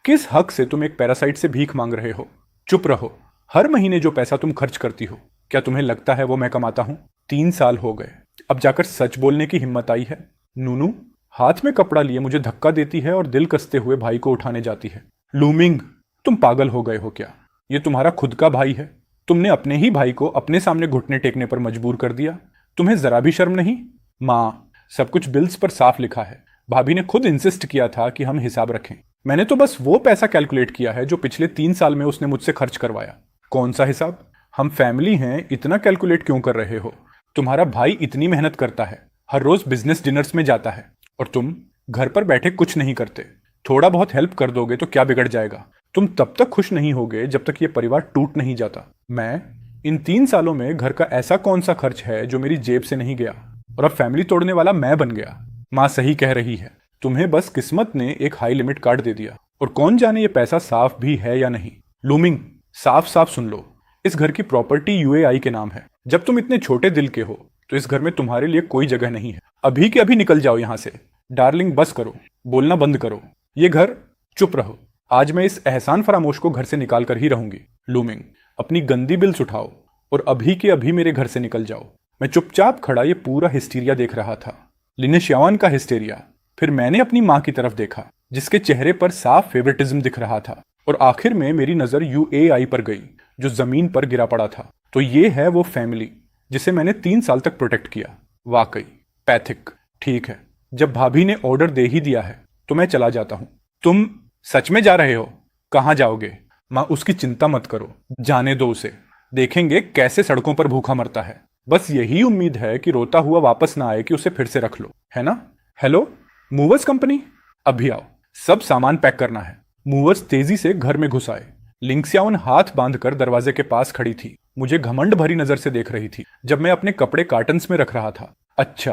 किस हक से तुम एक पैरासाइट से भीख मांग रहे हो? चुप रहो। हर महीने जो पैसा तुम खर्च करती हो, क्या तुम्हें लगता है वो मैं कमाता हूं? 3 साल हो गए, अब जाकर सच बोलने की हिम्मत आई है। नूनू हाथ में कपड़ा लिए मुझे धक्का देती है और दिल कसते हुए भाई को उठाने जाती है। लूमिंग, तुम पागल हो गए हो क्या? ये तुम्हारा खुद का भाई है। तुमने अपने ही भाई को अपने सामने घुटने टेकने पर मजबूर कर दिया। तुम्हें जरा भी शर्म नहीं? माँ, सब कुछ बिल्स पर साफ लिखा है। भाभी ने खुद इंसिस्ट किया था कि हम हिसाब रखें। मैंने तो बस वो पैसा कैलकुलेट किया है जो पिछले 3 साल में उसने मुझसे खर्च करवाया। कौन सा हिसाब? हम फैमिली हैं, इतना कैलकुलेट क्यों कर रहे हो? तुम्हारा भाई इतनी मेहनत करता है, हर रोज बिजनेस डिनर्स में जाता है, और तुम घर पर बैठे कुछ नहीं करते। थोड़ा बहुत हेल्प कर दोगे तो क्या बिगड़ जाएगा? तुम तब तक खुश नहीं होगे जब तक ये परिवार टूट नहीं जाता। मैं इन 3 सालों में घर का ऐसा कौन सा खर्च है जो मेरी जेब से नहीं गया, और अब फैमिली तोड़ने वाला मैं बन गया। माँ सही कह रही है, तुम्हें बस किस्मत ने एक हाई लिमिट कार्ड दे दिया, और कौन जाने ये पैसा साफ भी है या नहीं। लूमिंग, साफ साफ सुन लो, इस घर की प्रॉपर्टी यूएआई के नाम है। जब तुम इतने छोटे दिल के हो तो इस घर में तुम्हारे लिए कोई जगह नहीं है। अभी के अभी निकल जाओ यहां से। डार्लिंग बस करो, बोलना बंद करो। ये घर, चुप रहो। आज मैं इस एहसान फरामोश को घर से निकाल कर ही रहूंगी। लूमिंग, अपनी गंदी बिल्स उठाओ और अभी के अभी मेरे घर से निकल जाओ। मैं चुपचाप खड़ा ये पूरा हिस्टीरिया देख रहा था। लिनेशियावान का हिस्टेरिया। फिर मैंने अपनी माँ की तरफ देखा, जिसके चेहरे पर साफ फेवरेटिज्म दिख रहा था, और आखिर में मेरी नजर यूएआई पर गई, जो जमीन पर गिरा पड़ा था। तो ये है वो फैमिली जिसे मैंने 3 साल तक प्रोटेक्ट किया। वाकई पैथिक। ठीक है, जब भाभी ने ऑर्डर दे ही दिया है तो मैं चला जाता हूं। तुम सच में जा रहे हो? कहां जाओगे? माँ, उसकी चिंता मत करो, जाने दो उसे। देखेंगे कैसे सड़कों पर भूखा मरता है। बस यही उम्मीद है कि रोता हुआ वापस ना आए कि उसे फिर से रख लो, है ना? हेलो मूवर्स कंपनी, अभी आओ, सब सामान पैक करना है। मूवर्स तेजी से घर में घुस आए। लिंक्सियावन हाथ बांधकर दरवाजे के पास खड़ी थी, मुझे घमंड भरी नजर से देख रही थी जब मैं अपने कपड़े कार्टन्स में रख रहा था। अच्छा,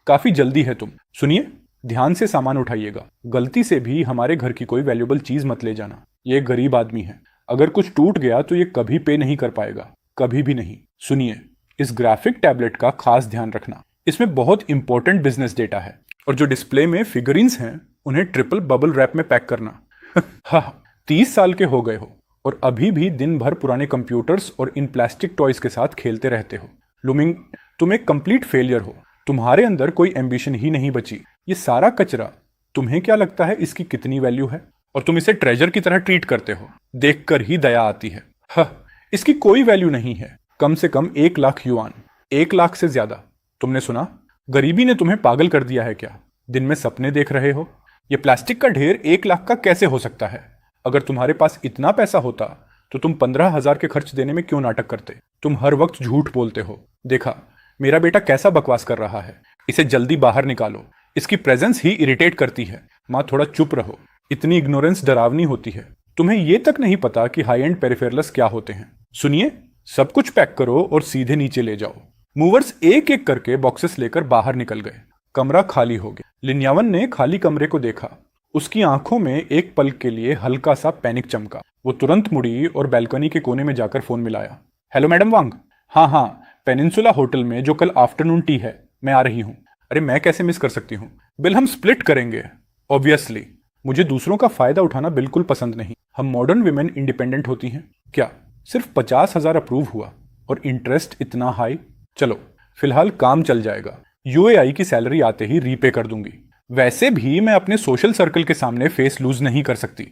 काफी जल्दी है तुम। सुनिए, ध्यान से सामान उठाइएगा। गलती से भी हमारे घर की कोई वैल्यूएबल चीज मत ले जाना। ये गरीब आदमी है, अगर कुछ टूट गया तो ये कभी पे नहीं कर पाएगा, कभी भी नहीं। सुनिए, इस ग्राफिक टैबलेट का खास ध्यान रखना, इसमें बहुत इंपॉर्टेंट बिजनेस डेटा है, और जो डिस्प्ले में फिगरिन्स हैं उन्हें ट्रिपल बबल रैप में पैक करना। हाँ, 30 साल के हो गए हो और अभी भी दिन भर पुराने कंप्यूटर्स और इन प्लास्टिक टॉयज के साथ खेलते रहते हो। लुमिंग, तुम एक कंप्लीट फेलियर हो। तुम्हारे अंदर कोई एम्बिशन ही नहीं बची। ये सारा कचरा, तुम्हें क्या लगता है इसकी कितनी वैल्यू है? और तुम इसे ट्रेजर की तरह ट्रीट करते हो। देखकर ही दया आती है। इसकी कोई वैल्यू नहीं है। कम से कम 1 लाख युआन, 1 लाख से ज्यादा। तुमने सुना? गरीबी ने तुम्हें पागल कर दिया है क्या? दिन में सपने देख रहे हो? ये प्लास्टिक का ढेर 1 लाख का कैसे हो सकता है? अगर तुम्हारे पास इतना पैसा होता तो तुम 15,000 के खर्च देने में क्यों नाटक करते? तुम हर वक्त झूठ बोलते हो। देखा, मेरा बेटा कैसा बकवास कर रहा है। इसे जल्दी बाहर निकालो, इसकी प्रेजेंस ही इरिटेट करती है। माँ, थोड़ा चुप रहो, इतनी इग्नोरेंस डरावनी होती है। तुम्हें ये तक नहीं पता कि हाई एंड पेरिफेरल्स क्या होते हैं। सुनिए, सब कुछ पैक करो और सीधे नीचे ले जाओ। मूवर्स एक एक करके बॉक्सेस लेकर बाहर निकल गए। कमरा खाली हो गया। लिन्यावन ने खाली कमरे को देखा। उसकी आंखों में एक पल के लिए हल्का सा पैनिक चमका। वो तुरंत मुड़ी और बैल्कनी के कोने में जाकर फोन मिलाया। हेलो मैडम वांग। हाँ, पेनिनसुला होटल में जो कल आफ्टरनून टी है, मैं आ रही हूँ। अरे मैं कैसे मिस कर सकती हूँ? बिल हम स्प्लिट करेंगे। ऑब्वियसली, मुझे दूसरों का फायदा उठाना बिल्कुल पसंद नहीं। हम मॉडर्न विमेन इंडिपेंडेंट होती हैं क्या? सिर्फ 50,000 अप्रूव हुआ और इंटरेस्ट इतना हाई। चलो, फिलहाल काम चल जाएगा। यूएआई की सैलरी आते ही रीपे कर दूंगी। वैसे भी मैं अपने सोशल सर्कल के सामने फेस लूज नहीं कर सकती।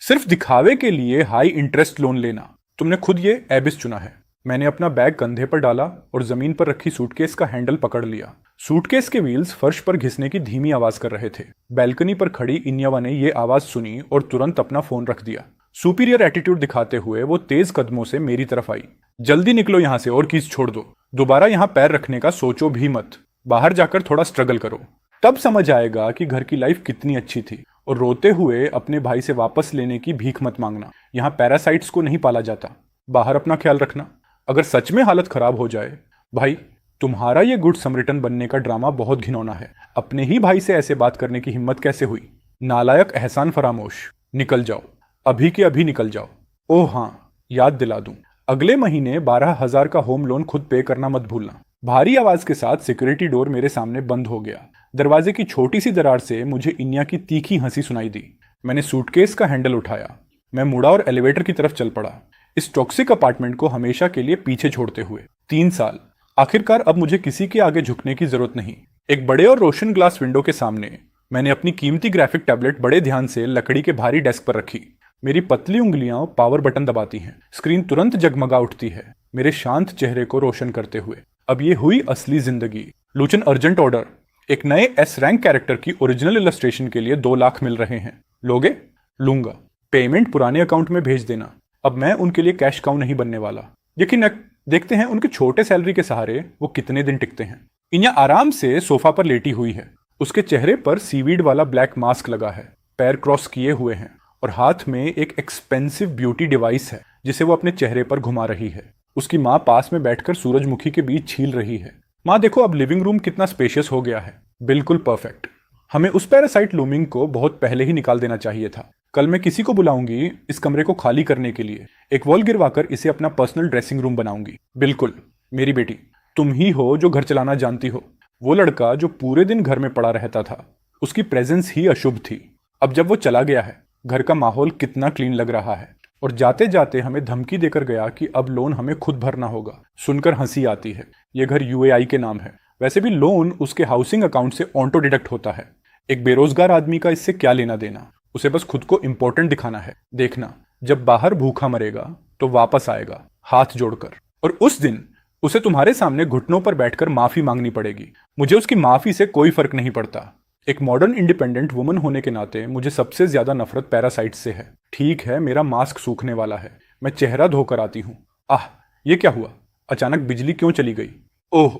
सिर्फ दिखावे के लिए हाई इंटरेस्ट लोन लेना, तुमने खुद ये एबिस चुना है। मैंने अपना बैग कंधे पर डाला और जमीन पर रखी सूटकेस का हैंडल पकड़ लिया। सूटकेस के व्हील्स फर्श पर घिसने की धीमी आवाज कर रहे थे। बैल्कनी पर खड़ी इन्यावा ने यह आवाज सुनी और तुरंत अपना फोन रख दिया। सुपीरियर एटीट्यूड दिखाते हुए वो तेज कदमों से मेरी तरफ आई। जल्दी निकलो यहां से और कीज छोड़ दो। दोबारा यहां पैर रखने का सोचो भी मत। बाहर जाकर थोड़ा स्ट्रगल करो, तब समझ आएगा कि घर की लाइफ कितनी अच्छी थी। और रोते हुए अपने भाई से वापस लेने की भीख मत मांगना। यहाँ पैरासाइट्स को नहीं पाला जाता। बाहर अपना ख्याल रखना। अगर सच में हालत खराब हो जाए, भाई, तुम्हारा ये गुड समरिटन बनने का ड्रामा बहुत घिनौना है। अपने ही भाई से ऐसे बात करने की हिम्मत कैसे हुई? नालायक एहसान फरामोश, निकल जाओ, अभी के अभी निकल जाओ। ओह हाँ, याद दिला दूं, अगले महीने 12,000 का होम लोन खुद पे करना मत भूलना। भारी आवाज के साथ सिक्योरिटी डोर मेरे सामने बंद हो गया। दरवाजे की छोटी सी दरार से मुझे इन्या की तीखी हंसी सुनाई दी। मैंने सूटकेस का हैंडल उठाया। मैं मुड़ा और एलिवेटर की तरफ चल पड़ा, इस टॉक्सिक अपार्टमेंट को हमेशा के लिए पीछे छोड़ते हुए। 3 साल। आखिरकार अब मुझे किसी के आगे झुकने की जरूरत नहीं। एक बड़े और रोशन ग्लास विंडो के सामने मैंने अपनी कीमती ग्राफिक टैबलेट बड़े ध्यान से लकड़ी के भारी डेस्क पर रखी। मेरी पतली उंगलियां पावर बटन दबाती हैं। स्क्रीन तुरंत जगमगा उठती है, मेरे शांत चेहरे को रोशन करते हुए। अब ये हुई असली जिंदगी। लूचन, अर्जेंट ऑर्डर। एक नए एस रैंक कैरेक्टर की ओरिजिनल इलस्ट्रेशन के लिए 2 लाख मिल रहे हैं। लोगे? लूंगा। पेमेंट पुराने अकाउंट में भेज देना। अब मैं उनके लिए कैश काउ नहीं बनने वाला। यकीन देखते हैं उनके छोटे सैलरी के सहारे वो कितने दिन टिकते हैं। इन्या आराम से सोफा पर लेटी हुई है। उसके चेहरे पर सीवीड वाला ब्लैक मास्क लगा है, पैर क्रॉस किए हुए हैं और हाथ में एक एक्सपेंसिव ब्यूटी डिवाइस है जिसे वो अपने चेहरे पर घुमा रही है। उसकी माँ पास में बैठकर सूरजमुखी के बीच छील रही है। माँ देखो, अब लिविंग रूम कितना स्पेशियस हो गया है, बिल्कुल परफेक्ट। हमें उस पैरासाइट लूमिंग को बहुत पहले ही निकाल देना चाहिए था। कल मैं किसी को बुलाऊंगी इस कमरे को खाली करने के लिए। एक वॉल गिरवाकर इसे अपना पर्सनल ड्रेसिंग रूम बनाऊंगी। बिल्कुल मेरी बेटी, तुम ही हो जो घर चलाना जानती हो। वो लड़का जो पूरे दिन घर में पड़ा रहता था, उसकी प्रेजेंस ही अशुभ थी। अब जब वो चला गया है, घर का माहौल कितना क्लीन लग रहा है। और जाते जाते हमें धमकी देकर गया कि अब लोन हमें खुद भरना होगा। सुनकर हंसी आती है। ये घर यूएआई के नाम है। वैसे भी लोन उसके हाउसिंग अकाउंट से ऑटो डिडक्ट होता है। एक बेरोजगार आदमी का इससे क्या लेना देना। उसे बस खुद को इंपॉर्टेंट दिखाना है। देखना, जब बाहर भूखा मरेगा तो वापस आएगा हाथ जोड़कर, और उस दिन उसे तुम्हारे सामने घुटनों पर बैठकर माफी मांगनी पड़ेगी। मुझे उसकी माफी से कोई फर्क नहीं पड़ता। एक मॉडर्न इंडिपेंडेंट वुमन होने के नाते मुझे सबसे ज्यादा नफरत पैरासाइट से है। ठीक है, मेरा मास्क सूखने वाला है, मैं चेहरा धोकर आती हूँ। आह, ये क्या हुआ? अचानक बिजली क्यों चली गई? ओह,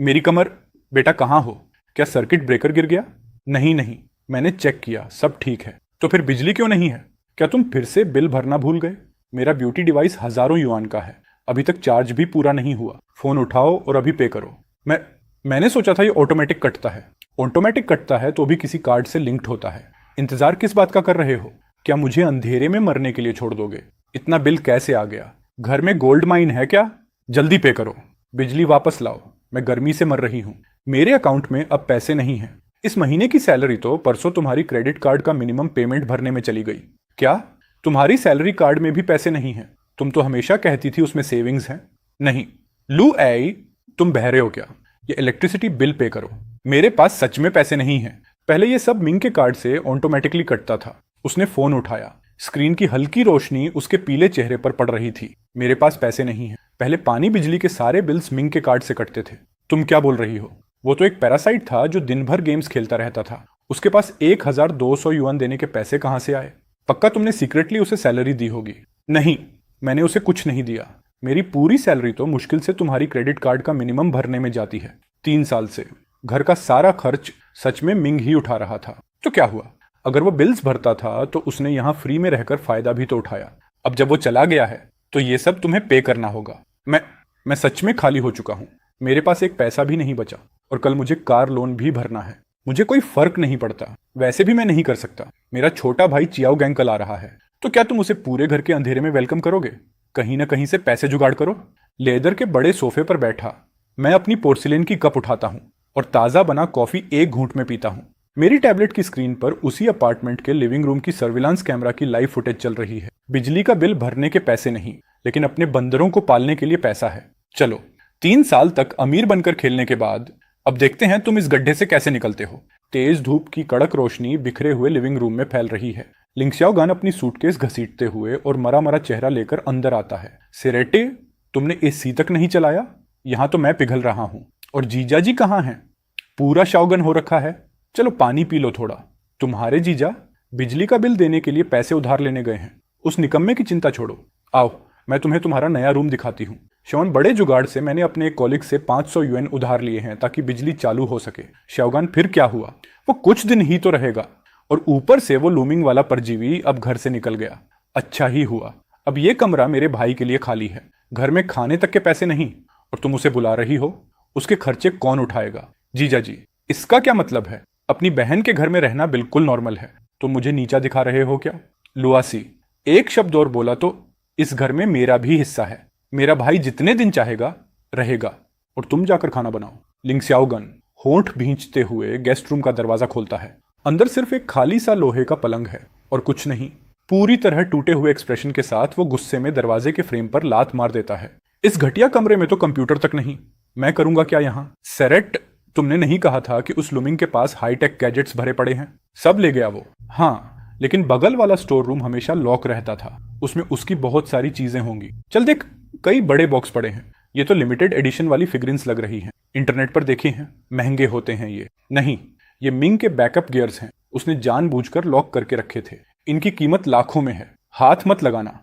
मेरी कमर। बेटा कहाँ हो? क्या सर्किट ब्रेकर गिर गया? नहीं नहीं, मैंने चेक किया, सब ठीक है। तो फिर बिजली क्यों नहीं है? क्या तुम फिर से बिल भरना भूल गए? मेरा ब्यूटी डिवाइस हजारों युआन का है, अभी तक चार्ज भी पूरा नहीं हुआ। फोन उठाओ और अभी पे करो। मैंने सोचा था ये ऑटोमेटिक कटता है। ऑटोमेटिक कटता है तो भी किसी कार्ड से लिंक्ड होता है। इंतजार किस बात का कर रहे हो? क्या मुझे अंधेरे में मरने के लिए छोड़ दोगे? इतना बिल कैसे आ गया? घर में गोल्ड माइन है क्या? जल्दी पे करो, बिजली वापस लाओ, मैं गर्मी से मर रही हूँ। मेरे अकाउंट में अब पैसे नहीं हैं। इस महीने की सैलरी तो परसों तुम्हारी क्रेडिट कार्ड का मिनिमम पेमेंट भरने में चली गई। क्या तुम्हारी सैलरी कार्ड में भी पैसे नहीं हैं? तुम तो हमेशा कहती थी उसमें सेविंग्स हैं। नहीं लू आई, तुम बहरे हो क्या? ये इलेक्ट्रिसिटी बिल पे करो। मेरे पास सच में पैसे नहीं हैं। पहले ये सब मिंग के कार्ड से ऑटोमेटिकली कटता था। उसने फोन उठाया। स्क्रीन की हल्की रोशनी उसके पीले चेहरे पर पड़ रही थी। मेरे पास पैसे नहीं हैं। पहले पानी बिजली के सारे बिल्स मिंग के कार्ड से कटते थे। तुम क्या बोल रही हो? वो तो एक पैरासाइट था जो दिन भर गेम्स खेलता रहता था। उसके पास 1200 युआन देने के पैसे कहां से आए? पक्का तुमने सीक्रेटली उसे सैलरी दी होगी। नहीं, मैंने उसे कुछ नहीं दिया। मेरी पूरी सैलरी तो मुश्किल से तुम्हारी क्रेडिट कार्ड का मिनिमम भरने में जाती है। 3 साल से घर का सारा खर्च सच में मिंग ही उठा रहा था। तो क्या हुआ? अगर वो बिल्स भरता था तो उसने यहां फ्री में रहकर फायदा भी तो उठाया। अब जब वो चला गया है तो ये सब तुम्हें पे करना होगा। मैं सच में खाली हो चुका हूं। मेरे पास एक पैसा भी नहीं बचा और कल मुझे कार लोन भी भरना है। मुझे कोई फर्क नहीं पड़ता, वैसे भी मैं नहीं कर सकता। मेरा छोटा भाई चियाओ गैंग कल आ रहा है, तो क्या तुम उसे पूरे घर के अंधेरे में वेलकम करोगे? कहीं ना कहीं से पैसे जुगाड़ करो। लेदर के बड़े सोफे पर बैठा मैं अपनी पोर्सिलेन की कप उठाता हूं और ताजा बना कॉफी एक घूंट में पीता हूं। मेरी टैबलेट की स्क्रीन पर उसी अपार्टमेंट के लिविंग रूम की सर्विलांस कैमरा की लाइव फुटेज चल रही है। बिजली का बिल भरने के पैसे नहीं, लेकिन अपने बंदरों को पालने के लिए पैसा है। चलो, 3 साल तक अमीर बनकर खेलने के बाद अब देखते हैं तुम इस गड्ढे से कैसे निकलते हो। तेज धूप की कड़क रोशनी बिखरे हुए लिविंग रूम में फैल रही है। लिंगशाओगान अपनी सूटकेस घसीटते हुए और मरा मरा चेहरा लेकर अंदर आता है। सिरेटे, तुमने एसी तक नहीं चलाया? यहां तो मैं पिघल रहा हूं। और जीजा जी कहाँ हैं? पूरा शाओगन हो रखा है। चलो पानी पी लो थोड़ा। तुम्हारे जीजा बिजली का बिल देने के लिए पैसे उधार लेने गए हैं। उस निकम्मे की चिंता छोड़ो, आओ मैं तुम्हें तुम्हारा नया रूम दिखाती हूँ। शॉन, बड़े जुगाड़ से मैंने अपने एक कॉलिग से 500 युएन उधार लिए हैं ताकि बिजली चालू हो सके। शाओगान, फिर क्या हुआ? वो कुछ दिन ही तो रहेगा, और ऊपर से वो लूमिंग वाला परजीवी अब घर से निकल गया। अच्छा ही हुआ। अब ये कमरा मेरे भाई के लिए खाली है। घर में खाने तक के पैसे नहीं, और तुम उसे बुला रही हो। उसके खर्चे कौन उठाएगा? जीजा जी, इसका क्या मतलब है? अपनी बहन के घर में रहना बिल्कुल नॉर्मल है। तुम मुझे नीचा दिखा रहे हो क्या? लुआसी, एक शब्द और बोला तो इस घर में मेरा भी हिस्सा है। मेरा भाई जितने दिन चाहेगा रहेगा, और तुम जाकर खाना बनाओ। लिंगशाओगन होंठ भींचते हुए गेस्ट रूम का दरवाजा खोलता है। अंदर सिर्फ एक खाली सा लोहे का पलंग है। और कुछ नहीं। पूरी तरह टूटे हुए एक्सप्रेशन के साथ वो गुस्से में दरवाजे के फ्रेम पर लात मार देता है। इस घटिया कमरे में तो कंप्यूटर तक नहीं, मैं करूंगा क्या यहां? सेरेट, तुमने नहीं कहा था कि उस लुमिंग के पास हाईटेक गैजेट्स भरे पड़े हैं? सब ले गया वो। हाँ, लेकिन बगल वाला स्टोर रूम हमेशा लॉक रहता था, उसमें उसकी बहुत सारी चीजें होंगी। चल देख, कई बड़े बॉक्स पड़े हैं। ये तो लिमिटेड एडिशन वाली फिगरिन्स लग रही हैं। इंटरनेट पर देखे हैं, महंगे होते हैं ये। नहीं, ये मिंग के बैकअप गियर्स हैं, उसने जानबूझकर लॉक करके रखे थे। इनकी कीमत लाखों में है, हाथ मत लगाना।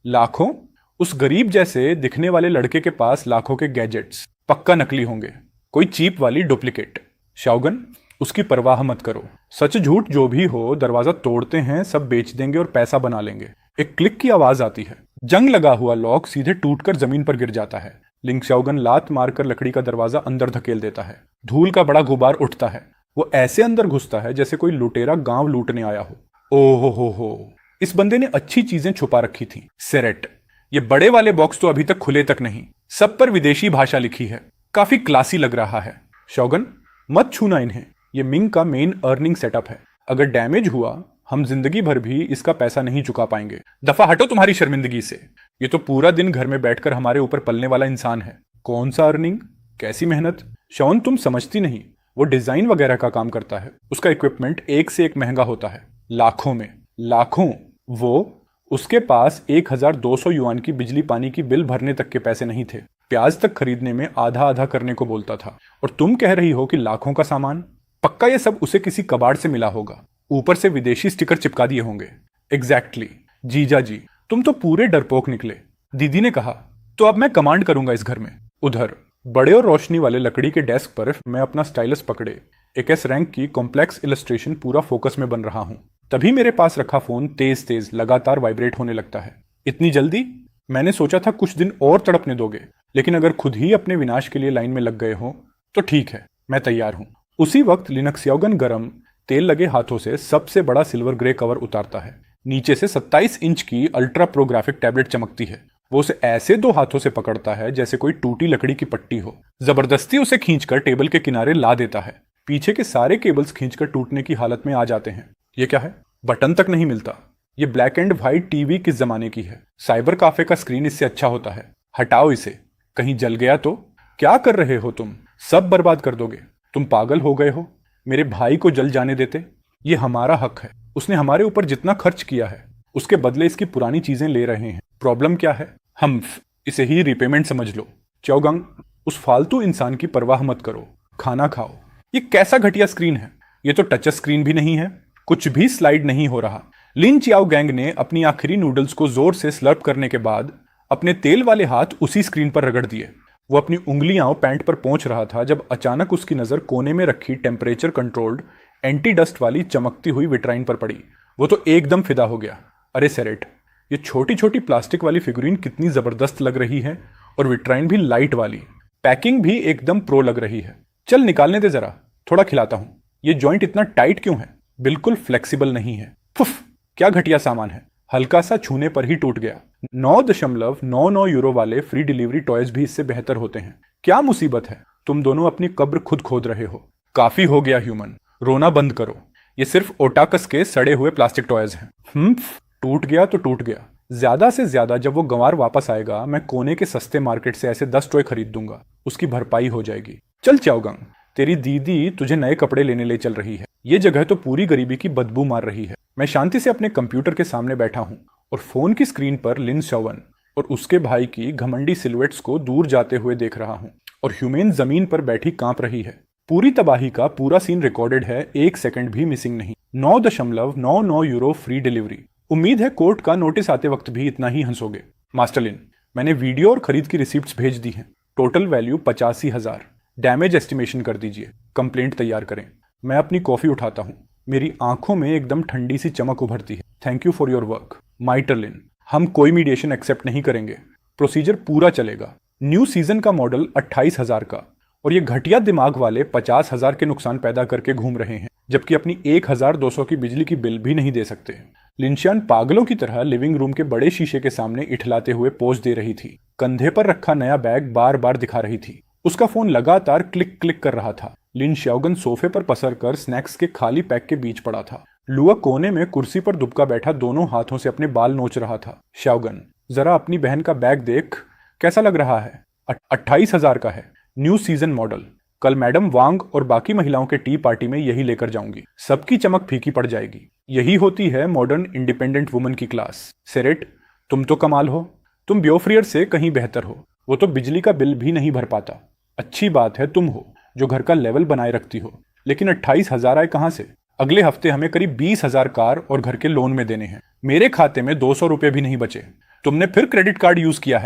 लाखों? उस गरीब जैसे दिखने वाले लड़के के पास लाखों के गैजेट्स पक्का नकली होंगे, कोई चीप वाली डुप्लीकेट। शाओगन, उसकी परवाह मत करो, सच झूठ जो भी हो, दरवाजा तोड़ते हैं, सब बेच देंगे और पैसा बना लेंगे। एक क्लिक की आवाज आती है, जंग लगा हुआ लॉक सीधे टूटकर जमीन पर गिर जाता है। लिंग शाओगन लात मारकर लकड़ी का दरवाजा अंदर धकेल देता है। धूल का बड़ा गुबार उठता है। वो ऐसे अंदर घुसता है जैसे कोई लुटेरा गांव लूटने आया हो। ओहो हो, इस बंदे ने अच्छी चीजें छुपा रखी थी। सेरेट, ये बड़े वाले बॉक्स तो अभी तक खुले तक नहीं, सब पर विदेशी भाषा लिखी है, काफी क्लासी लग रहा है। शौगन, मत छूना इन्हें, ये मिंग का मेन अर्निंग सेटअप है। अगर डैमेज हुआ, हम जिंदगी भर भी इसका पैसा नहीं चुका पाएंगे। दफा हटो तुम्हारी शर्मिंदगी से। ये तो पूरा दिन घर में बैठकर हमारे ऊपर पलने वाला इंसान है। कौन सा अर्निंग, कैसी मेहनत? शौन, तुम समझती नहीं, वो डिजाइन वगैरह का काम करता है, उसका इक्विपमेंट एक से एक महंगा होता है, लाखों में। लाखों? वो, उसके पास 1200 युआन की बिजली पानी की बिल भरने तक के पैसे नहीं थे। प्याज तक खरीदने में आधा आधा करने को बोलता था, और तुम कह रही हो कि लाखों का सामान? पक्का ये सब उसे किसी कबाड़ से मिला होगा, ऊपर से विदेशी स्टिकर चिपका दिए होंगे। एग्जैक्टली। जीजा जी, तुम तो पूरे डरपोक निकले। दीदी ने कहा, तो अब मैं कमांड करूंगा इस घर में। उधर बड़े और रोशनी वाले लकड़ी के डेस्क पर मैं अपना स्टाइलस पकड़े एक एस रैंक की कॉम्प्लेक्स इलस्ट्रेशन पूरा फोकस में बन रहा हूं। तभी मेरे पास रखा फोन तेज तेज लगातार वाइब्रेट होने लगता है। इतनी जल्दी? मैंने सोचा था कुछ दिन और तड़पने दोगे, लेकिन अगर खुद ही अपने विनाश के लिए लाइन में लग गए हो तो ठीक है, मैं तैयार हूं। उसी वक्त लिनक्स शाओगन गरम तेल लगे हाथों से सबसे बड़ा सिल्वर ग्रे कवर उतारता है। नीचे से 27 इंच की अल्ट्रा प्रो ग्राफिक टैबलेट चमकती है। वो उसे ऐसे दो हाथों से पकड़ता है जैसे कोई टूटी लकड़ी की पट्टी हो। जबरदस्ती उसे खींचकर टेबल के किनारे ला देता है। पीछे के सारे केबल्स खींचकर टूटने की हालत में आ जाते हैं। ये क्या है? बटन तक नहीं मिलता। ये ब्लैक एंड व्हाइट टीवी किस जमाने की है? साइबर काफे का स्क्रीन इससे अच्छा होता है। हटाओ इसे, कहीं जल गया तो? क्या कर रहे हो तुम? सब बर्बाद कर दोगे। तुम पागल हो गए हो? मेरे भाई को जल जाने देते? ये हमारा हक है। उसने हमारे ऊपर जितना खर्च किया है उसके बदले इसकी पुरानी चीजें ले रहे हैं। प्रॉब्लम क्या है? हम इसे ही रिपेमेंट समझ लो। चाओगंग, उस फालतू इंसान की परवाह मत करो, खाना खाओ। ये कैसा घटिया स्क्रीन है? ये तो टच स्क्रीन भी नहीं है, कुछ भी स्लाइड नहीं हो रहा। लिन चियाओगैंग ने अपनी आखिरी नूडल्स को जोर से स्लर्प करने के बाद अपने तेल वाले हाथ उसी स्क्रीन पर रगड़ दिए। वो अपनी उंगलियां पैंट पर पहुंच रहा था जब अचानक उसकी नजर कोने में रखी टेम्परेचर कंट्रोल्ड एंटी डस्ट वाली चमकती हुई विट्राइन पर पड़ी। वो तो एकदम फिदा हो गया। अरे सेरेट, ये छोटी छोटी प्लास्टिक वाली फिगुरीन कितनी जबरदस्त लग रही है, और विट्राइन भी लाइट वाली। पैकिंग भी एकदम प्रो लग रही है। चल निकालने दे जरा, थोड़ा खिलाता हूं। ये जॉइंट इतना टाइट क्यों है? बिल्कुल फ्लेक्सिबल नहीं है। फुफ, क्या घटिया सामान है, हल्का सा छूने पर ही टूट गया। 9.99 यूरो वाले फ्री डिलीवरी टॉयज भी इससे बेहतर होते हैं। क्या मुसीबत है? तुम दोनों अपनी कब्र खुद खोद रहे हो। काफी हो गया ह्यूमन, रोना बंद करो। ये सिर्फ ओटाकस के सड़े हुए प्लास्टिक टॉयज हैं। टूट गया तो टूट गया। ज्यादा से ज्यादा जब वो गंवार वापस आएगा, मैं कोने के सस्ते मार्केट से ऐसे 10 टॉय खरीद दूंगा, उसकी भरपाई हो जाएगी। चल चाओगंग, तेरी दीदी तुझे नए कपड़े लेने ले चल रही है। ये जगह तो पूरी गरीबी की बदबू मार रही है। मैं शांति से अपने कंप्यूटर के सामने बैठा हूं और फोन की स्क्रीन पर लिन शाओवन और उसके भाई की घमंडी सिलुएट्स को दूर जाते हुए देख रहा हूं, और ह्यूमेन जमीन पर बैठी कांप रही है। पूरी तबाही का पूरा सीन रिकॉर्डेड है, 1 सेकंड भी मिसिंग नहीं। 9.99 यूरो फ्री डिलीवरी। उम्मीद है कोर्ट का नोटिस आते वक्त भी इतना ही हंसोगे। मास्टर लिन, मैंने वीडियो और खरीद की रिसिप्ट्स भेज दी हैं। Total value 85,000। डैमेज एस्टिमेशन कर दीजिए, कंप्लेंट तैयार करें। मैं अपनी कॉफी उठाता हूँ, मेरी आंखों में एकदम ठंडी सी चमक उभरती है। Thank you for your work माइटर लिन। हम कोई मीडिएशन एक्सेप्ट नहीं करेंगे, प्रोसीजर पूरा चलेगा। न्यू सीजन का मॉडल 28,000 का, और ये घटिया दिमाग वाले 50,000 के नुकसान पैदा करके घूम रहे हैं, जबकि अपनी 1,200 की बिजली की बिल भी नहीं दे सकते। लिनशियान पागलों की तरह लिविंग रूम के बड़े शीशे के सामने इठलाते हुए पोज दे रही थी। कंधे पर रखा नया बैग बार बार दिखा रही थी। उसका फोन लगातार क्लिक क्लिक कर रहा था। लिन शाओगन सोफे पर पसर कर स्नैक्स के खाली पैक के बीच पड़ा था। लुआ कोने में कुर्सी पर दुबका बैठा दोनों हाथों से अपने बाल नोच रहा था। शाओगन, जरा अपनी बहन का बैग देख, कैसा लग रहा है? 28,000 का है, न्यू सीजन मॉडल। कल मैडम वांग और बाकी महिलाओं के टी पार्टी में यही लेकर जाऊंगी, सबकी चमक फीकी पड़ जाएगी। यही होती है मॉडर्न इंडिपेंडेंट वुमन की क्लास। सेरेट, तुम तो कमाल हो, तुम ब्योफ्रियर से कहीं बेहतर हो। वो तो बिजली का बिल भी नहीं भर पाता। अच्छी बात है तुम हो जो घर का लेवल बनाए रखती हो, लेकिन 28,000 आए कहां से? अगले हफ्ते हमें करीब 20,000 कार और घर के लोन में देने हैं। मेरे खाते में 200 रुपए भी नहीं बचे। तुमने फिर क्रेडिट कार्ड यूज किया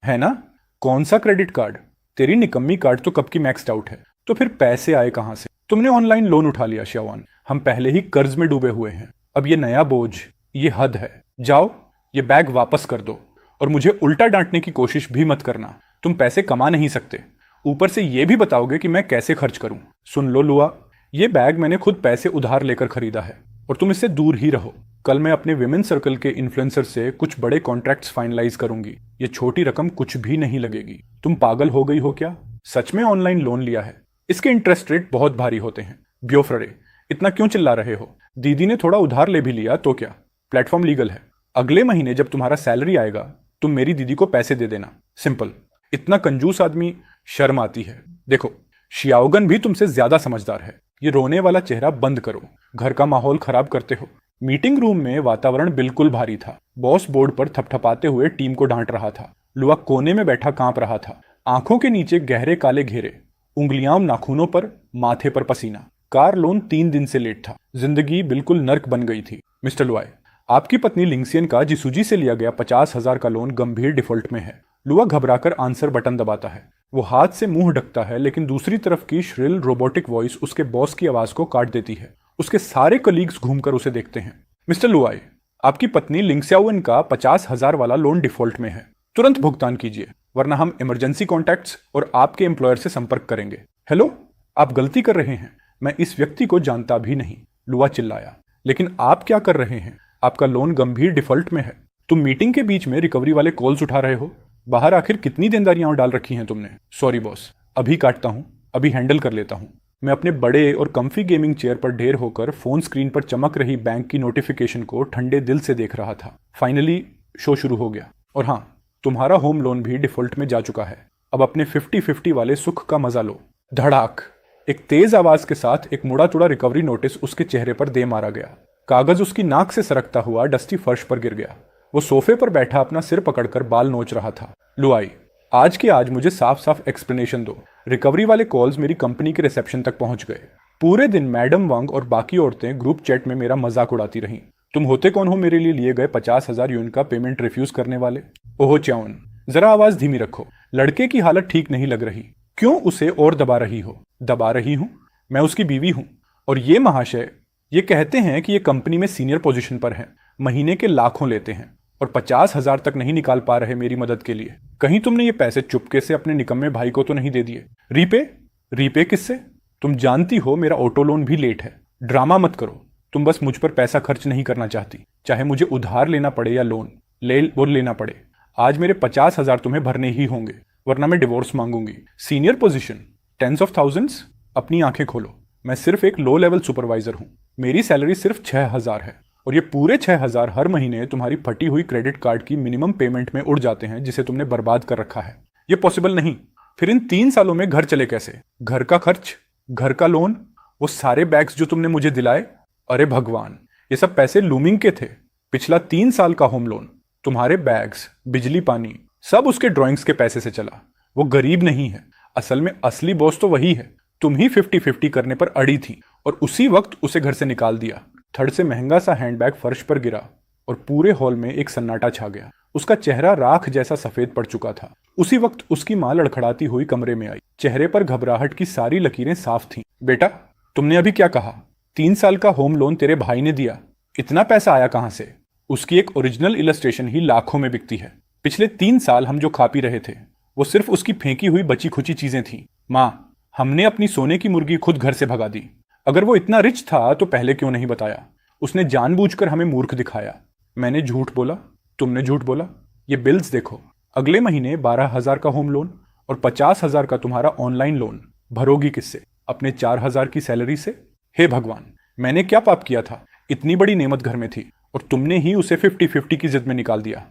है ना? कौन सा क्रेडिट कार्ड? तेरी निकम्मी कार्ड तो कब की मैक्स्ड आउट है। तो फिर पैसे आए कहां से? तुमने ऑनलाइन लोन उठा लिया श्यावान। हम पहले ही कर्ज में डूबे हुए हैं, अब ये नया बोझ, ये हद है। जाओ, ये बैग वापस कर दो और मुझे उल्टा डांटने की कोशिश भी मत करना। तुम पैसे कमा नहीं सकते, ऊपर से ये भी बताओगे कि मैं कैसे खर्च करूं। सुन लो लुआ, ये बैग मैंने खुद पैसे उधार लेकर खरीदा है और तुम इससे दूर ही रहो। कल मैं अपने विमेन सर्कल के इन्फ्लुएंसर से कुछ बड़े कॉन्ट्रैक्ट्स फाइनलाइज करूंगी। ये छोटी रकम कुछ भी नहीं लगेगी। तुम पागल हो गई हो क्या? सच में ऑनलाइन लोन लिया है? इसके इंटरेस्ट रेट बहुत भारी होते हैं। ब्योफ्ररे, इतना क्यों चिल्ला रहे हो? दीदी ने थोड़ा उधार ले भी लिया तो क्या, प्लेटफॉर्म लीगल है। अगले महीने जब तुम्हारा सैलरी आएगा तुम मेरी दीदी को पैसे दे देना, सिंपल। इतना कंजूस आदमी, शर्म आती है। देखो, शियाओगन भी तुमसे ज्यादा समझदार है। ये रोने वाला चेहरा बंद करो, घर का माहौल खराब करते हो। मीटिंग रूम में वातावरण बिल्कुल भारी था। बॉस बोर्ड पर थपथपाते हुए टीम को डांट रहा था। लुआ कोने में बैठा कांप रहा था, आंखों के नीचे गहरे काले घेरे, उंगलियां नाखूनों पर, माथे पर पसीना। कार लोन 3 दिन से लेट था। जिंदगी बिल्कुल नर्क बन गई थी। मिस्टर लुआई, आपकी पत्नी लिंगसियन का जिसूजी से लिया गया 50,000 का लोन गंभीर डिफॉल्ट में है। लुआ घबराकर आंसर बटन दबाता है। वो हाथ से मुंह ढकता है, लेकिन दूसरी तरफ की श्रिल रोबोटिक वॉइस उसके बॉस की आवाज को काट देती है। उसके सारे कलीग्स घूमकर उसे देखते हैं। मिस्टर लुआई, आपकी पत्नी लिंगस्याओन का 50,000 वाला लोन डिफॉल्ट में है। तुरंत भुगतान कीजिए, वरना हम इमरजेंसी कॉन्टैक्ट्स और आपके एम्प्लॉयर से संपर्क करेंगे। हेलो, आप गलती कर रहे हैं, मैं इस व्यक्ति को जानता भी नहीं। लुआ चिल्लाया। लेकिन आप क्या कर रहे हैं? आपका लोन गंभीर डिफॉल्ट में है। तुम मीटिंग के बीच में रिकवरी वाले कॉल्स उठा रहे हो। बाहर आखिर कितनी देनदारियां डाल रखी हैं तुमने? सॉरी बॉस, अभी काटता हूं, अभी हैंडल कर लेता हूं। मैं अपने बड़े और कंफी गेमिंग चेयर पर ढेर होकर फोन स्क्रीन पर चमक रही बैंक की नोटिफिकेशन को ठंडे दिल से देख रहा था। फाइनली शो शुरू हो गया। और हाँ, तुम्हारा होम लोन भी डिफॉल्ट में जा चुका है। अब अपने 50-50 वाले सुख का मजा लो। धड़ाक, एक तेज आवाज के साथ एक मुड़ा तुड़ा रिकवरी नोटिस उसके चेहरे पर दे मारा गया। कागज उसकी नाक से सरकता हुआ डस्टी फर्श पर गिर गया। वो सोफे पर बैठा अपना सिर पकड़कर बाल नोच रहा था। लुआई, आज के आज मुझे साफ साफ एक्सप्लेनेशन दो। रिकवरी वाले कॉल्स मेरी कंपनी के रिसेप्शन तक पहुंच गए। पूरे दिन मैडम वांग और बाकी औरतें ग्रुप चैट में मेरा मजाक उड़ाती रहीं। तुम होते कौन हो मेरे लिए गए 50,000 यून का पेमेंट रिफ्यूज करने वाले? ओहो च्याओन, जरा आवाज धीमी रखो। लड़के की हालत ठीक नहीं लग रही। क्यों उसे और दबा रही हो? दबा रही हूं? मैं उसकी बीवी हूं। और ये महाशय, ये कहते हैं कि ये कंपनी में सीनियर पोजीशन पर है, महीने के लाखों लेते हैं और 50,000 तक नहीं निकाल पा रहे मेरी मदद के लिए। कहीं तुमने ये पैसे चुपके से अपने निकम्मे भाई को तो नहीं दे दिए? रीपे किससे? तुम जानती हो मेरा ऑटो लोन भी लेट है। ड्रामा मत करो। तुम बस मुझ पर पैसा खर्च नहीं करना चाहती, चाहे मुझे उधार लेना पड़े या लोन लेना पड़े। आज मेरे 50,000 तुम्हें भरने ही होंगे, वरना मैं डिवोर्स मांगूंगी। Senior position, tens of thousands. अपनी आंखें खोलो, मैं सिर्फ एक लो लेवल सुपरवाइजर हूं। मेरी सैलरी सिर्फ 6,000 है और ये पूरे 6,000 हर महीने तुम्हारी फटी हुई क्रेडिट कार्ड की मिनिमम पेमेंट में उड़ जाते हैं, जिसे तुमने बर्बाद कर रखा है। ये पॉसिबल नहीं। फिर इन 3 सालों में घर चले कैसे? घर का खर्च, घर का लोन, वो सारे बैग्स जो तुमने मुझे दिलाए। अरे भगवान, ये सब पैसे लूमिंग के थे। पिछला 3 साल का होम लोन, तुम्हारे बैग्स, बिजली पानी, सब उसके ड्राइंग्स के पैसे से चला। वो गरीब नहीं है, असल में असली बॉस तो वही है। तुम ही 50-50 करने पर अड़ी थी और उसी वक्त उसे घर से निकाल दिया। थर्ड से महंगा सा हैंडबैग फर्श पर गिरा और पूरे हॉल में एक सन्नाटा छा गया। उसका चेहरा राख जैसा सफेद पड़ चुका था। उसी वक्त उसकी मां लड़खड़ाती हुई कमरे में आई। चेहरे पर घबराहट की सारी लकीरें साफ थीं। बेटा, तुमने अभी क्या कहा? 3 साल का होम लोन तेरे भाई ने दिया। इतना पैसा आया कहां से? उसकी एक ओरिजिनल इलस्ट्रेशन ही लाखों में बिकती है। पिछले 3 साल हम जो खा पी रहे थे वो सिर्फ उसकी फेंकी हुई बची खुची चीजें थी। मां, हमने अपनी सोने की मुर्गी खुद घर से भगा दी। अगर वो इतना रिच था तो पहले क्यों नहीं बताया? उसने जानबूझकर हमें मूर्ख दिखाया। मैंने झूठ बोला, तुमने झूठ बोला। ये बिल्स देखो, अगले महीने 12,000 का होम लोन और 50,000 का तुम्हारा ऑनलाइन लोन। भरोगी किससे? अपने 4,000 की सैलरी से? हे भगवान, मैंने क्या पाप किया था? इतनी बड़ी नेमत घर में थी और तुमने ही उसे 50-50 की जिद में निकाल दिया।